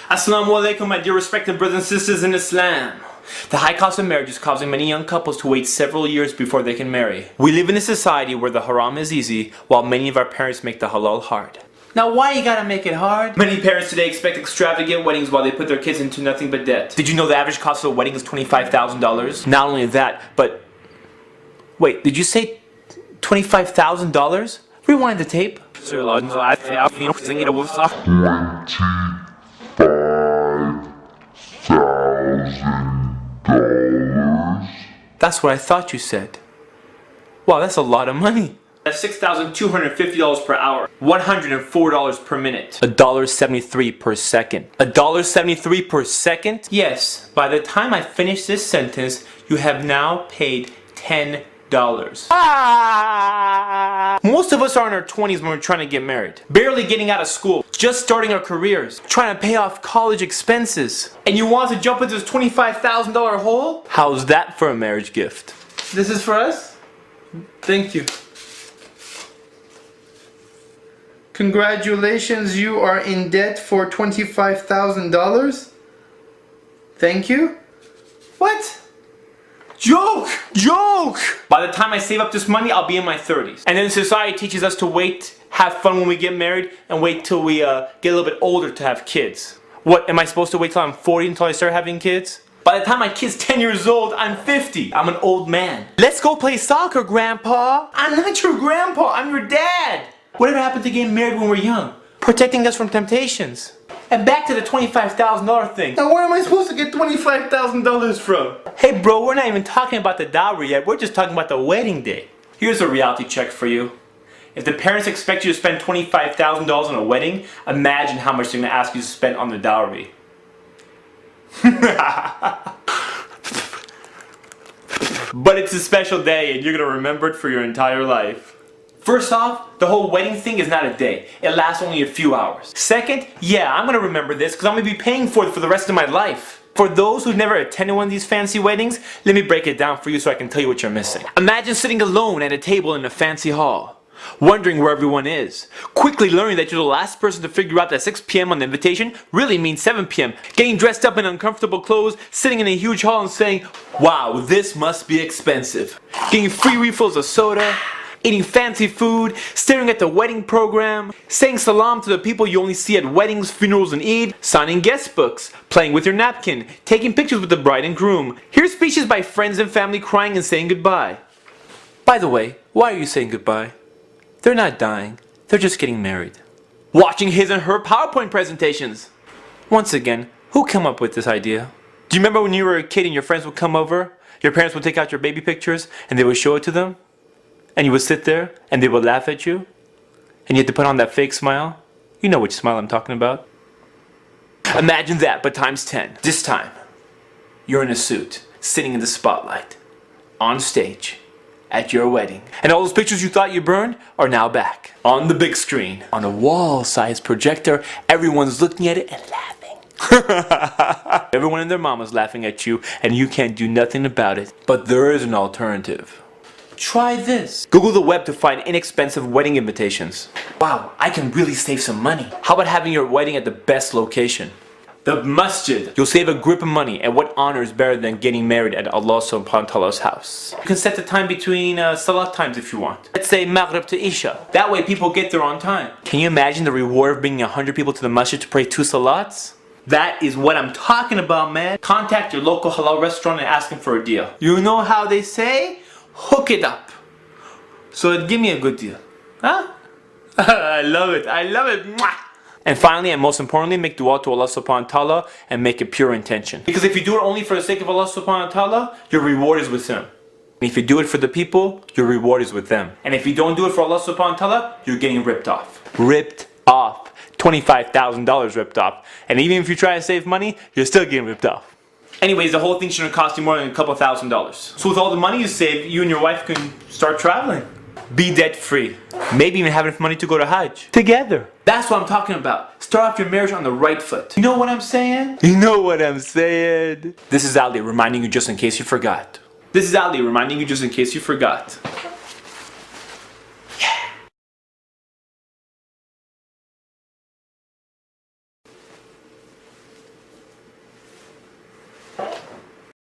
Assalamu alaikum, my dear respected brothers and sisters in Islam. The high cost of marriage is causing many young couples to wait several years before they can marry. We live in a society where the haram is easy, while many of our parents make the halal hard. Now why you gotta make it hard? Many parents today expect extravagant weddings while they put their kids into nothing but debt. Did you know the average cost of a wedding is $25,000? Not only that, but... Wait, did you say $25,000? Rewind the tape. That's what I thought you said. Wow, that's a lot of money. That's $6,250 per hour. $104 per minute. $1.73 per second. $1.73 per second? Yes, by the time I finish this sentence, you have now paid $10. Most of us are in our 20s when we're trying to get married. Barely getting out of school. Just starting our careers. Trying to pay off college expenses. And you want to jump into this $25,000 hole? How's that for a marriage gift? This is for us? Thank you. Congratulations, you are in debt for $25,000. Thank you. What? Joke! Joke! By the time I save up this money, I'll be in my 30s. And then society teaches us to wait, have fun when we get married, and wait till we get a little bit older to have kids. What, am I supposed to wait till I'm 40 until I start having kids? By the time my kid's 10 years old, I'm 50. I'm an old man. Let's go play soccer, Grandpa. I'm not your grandpa, I'm your dad. Whatever happened to getting married when we're young? Protecting us from temptations. And back to the $25,000 thing. Now where am I supposed to get $25,000 from? Hey bro, we're not even talking about the dowry yet, we're just talking about the wedding day. Here's a reality check for you. If the parents expect you to spend $25,000 on a wedding, imagine how much they're going to ask you to spend on the dowry. But it's a special day and you're going to remember it for your entire life. First off, the whole wedding thing is not a day. It lasts only a few hours. Second, yeah, I'm gonna remember this because I'm gonna be paying for it for the rest of my life. For those who've never attended one of these fancy weddings, let me break it down for you so I can tell you what you're missing. Imagine sitting alone at a table in a fancy hall, wondering where everyone is. Quickly learning that you're the last person to figure out that 6 p.m. on the invitation really means 7 p.m. Getting dressed up in uncomfortable clothes, sitting in a huge hall and saying, wow, this must be expensive. Getting free refills of soda, eating fancy food, staring at the wedding program, saying salam to the people you only see at weddings, funerals, and Eid, signing guest books, playing with your napkin, taking pictures with the bride and groom, hear speeches by friends and family crying and saying goodbye. By the way, why are you saying goodbye? They're not dying, they're just getting married. Watching his and her PowerPoint presentations. Once again, who came up with this idea? Do you remember when you were a kid and your friends would come over? Your parents would take out your baby pictures and they would show it to them? And you would sit there, and they would laugh at you, and you had to put on that fake smile. You know which smile I'm talking about. Imagine that, but times 10. This time, you're in a suit, sitting in the spotlight, on stage, at your wedding. And all those pictures you thought you burned are now back, on the big screen, on a wall-sized projector. Everyone's looking at it and laughing. Everyone and their mama's laughing at you, and you can't do nothing about it. But there is an alternative. Try this. Google the web to find inexpensive wedding invitations. Wow, I can really save some money. How about having your wedding at the best location? The masjid. You'll save a grip of money, and what honor is better than getting married at Allah subhanahu wa ta'ala's house? You can set the time between salat times if you want. Let's say Maghrib to Isha. That way people get there on time. Can you imagine the reward of bringing 100 people to the masjid to pray 2 salats? That is what I'm talking about, man. Contact your local halal restaurant and ask them for a deal. You know how they say? Hook it up. So give me a good deal. Huh? I love it. I love it. Mwah! And finally, and most importantly, make dua to Allah subhanahu wa ta'ala and make a pure intention. Because if you do it only for the sake of Allah subhanahu wa ta'ala, your reward is with Him. And if you do it for the people, your reward is with them. And if you don't do it for Allah subhanahu wa ta'ala, you're getting ripped off. Ripped off. $25,000 ripped off. And even if you try to save money, you're still getting ripped off. Anyways, the whole thing shouldn't cost you more than a couple $1,000s. So with all the money you save, you and your wife can start traveling. Be debt free. Maybe even have enough money to go to Hajj. Together. That's what I'm talking about. Start off your marriage on the right foot. You know what I'm saying? You know what I'm saying? This is Ali reminding you just in case you forgot.